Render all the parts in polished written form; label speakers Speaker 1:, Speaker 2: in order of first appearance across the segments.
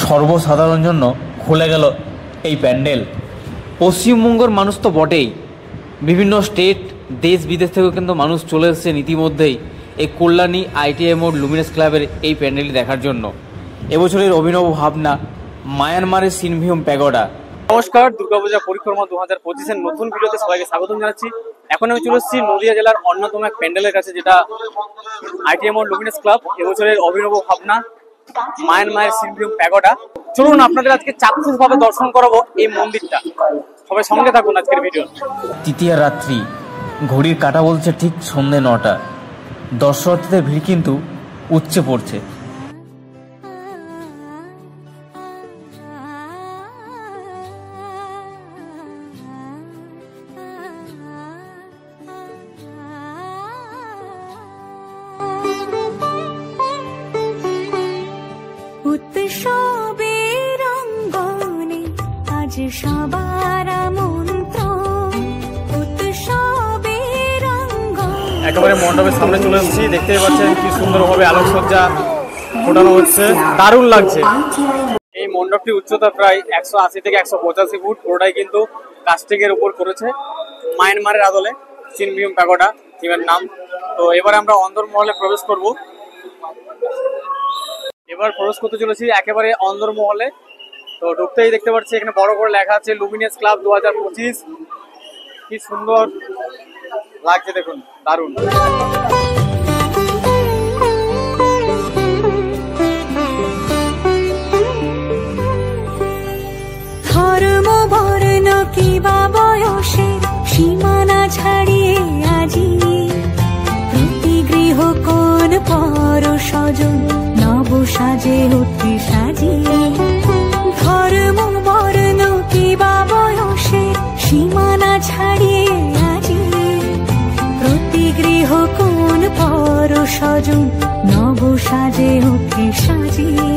Speaker 1: সর্বসাধারণ জন্য খুলে গেল এই প্যান্ডেল। পশ্চিমবঙ্গের মানুষ তো বটেই, বিভিন্ন স্টেট দেশ বিদেশ থেকেও কিন্তু মানুষ চলে এসেছেন ইতিমধ্যেই এই কল্যাণী ITI মোড় লুমিনাস ক্লাবের এই প্যান্ডেলটি দেখার জন্য। এবছরের অভিনব ভাবনা মায়ানমারের সিনভিউম প্যাগোডা।
Speaker 2: নমস্কার, দুর্গাপূজা পরিক্রমা 2025-এর নতুন ভিডিওতে সবাইকে স্বাগতম জানাচ্ছি। এখন আমি চলে এসেছি নদিয়া জেলার অন্যতম এক প্যান্ডেলের কাছে, যেটা ITI মোড় লুমিনাস ক্লাব। এবছরের অভিনব ভাবনা মায়ানমারের সিনভিউম প্যাগোডা। চলুন আপনাদের আজকে চাক্ষুষভাবে দর্শন করাবো এই মন্দিরটা। সবাই সঙ্গে থাকুন আজকের ভিডিও।
Speaker 1: তৃতীয়া রাত্রি, ঘড়ির কাঁটা বলছে ঠিক সন্ধ্যে 9টা। দর্শনার্থীদের ভিড় কিন্তু উপচে পড়ছে।
Speaker 3: উৎসবের অঙ্গনে আজ সবার আমন্ত্রণ, উৎসবের অঙ্গনে।
Speaker 2: একেবারে মণ্ডপের সামনে চলে এসেছি, দেখতেই পাচ্ছেন কি সুন্দরভাবে আলোকসজ্জা ফোটানো হচ্ছে, দারুণ লাগছে। এই মণ্ডপটির উচ্চতা প্রায় 180 থেকে 185 ফুট, পুরোটাই কিন্তু কাস্টিংয়ের উপর করেছে। মায়ানমারের আদলে সিনভিউম প্যাগোডা থিমের নাম। তো এবারে আমরা অন্দরমহলে প্রবেশ করব। এবার প্রবেশ করতে চলেছি একেবারে অন্দরমহলে। তো ঢুকতেই দেখতে পাচ্ছি এখানে বড় করে লেখা আছে লুমিনাস ক্লাব 2025। কি সুন্দর লাগছে, দেখুন, দারুণ।
Speaker 3: ধর্ম বর্ণ কিবা বয়সে সীমানা ছাড়িয়ে আজি প্রতি গৃহ কোন পর স্বজন নব সাজে উঠে সাজিয়ে। ধর্ম বর্ণ কিবা বয়সে সীমানা ছাড়িয়ে আজি প্রতি গৃহ কোন পর স্বজন নব সাজে উঠে সাজিয়ে।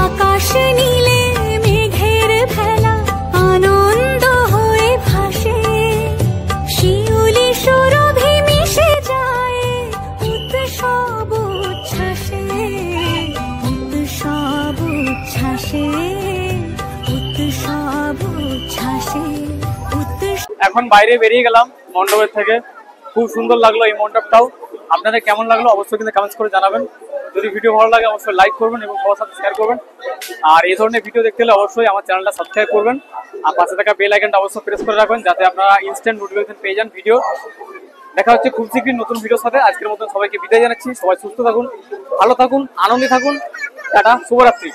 Speaker 3: আকাশ নীলে মেঘের ভেলা আনন্দ হয়ে ভাসে, শিউলি সুরভি মিশে যায় উৎসব উচ্ছ্বাসে, উৎসব উচ্ছ্বাসে, উৎসব উচ্ছ্বাসে।
Speaker 2: এখন বাইরে বেরিয়ে গেলাম মণ্ডপের থেকে। খুব সুন্দর লাগলো এই মণ্ডপটাও। আপনাদের কেমন লাগলো অবশ্যই কিন্তু কমেন্টস করে জানাবেন। যদি ভিডিও ভালো লাগে অবশ্যই লাইক করবেন এবং সবার সাথে শেয়ার করবেন। আর এই ধরনের ভিডিও দেখতে হলে অবশ্যই আমার চ্যানেলটা সাবস্ক্রাইব করবেন আর পাশে থাকা বেল আইকনটা অবশ্যই প্রেস করে রাখবেন, যাতে আপনারা ইনস্ট্যান্ট নোটিফিকেশন পেয়ে যান ভিডিও। দেখা হচ্ছে খুব শীঘ্রই নতুন ভিডিওর সাথে। আজকের মতন সবাইকে বিদায় জানাচ্ছি। সবাই সুস্থ থাকুন, ভালো থাকুন, আনন্দে থাকুন। টাটা, শুভরাত্রি।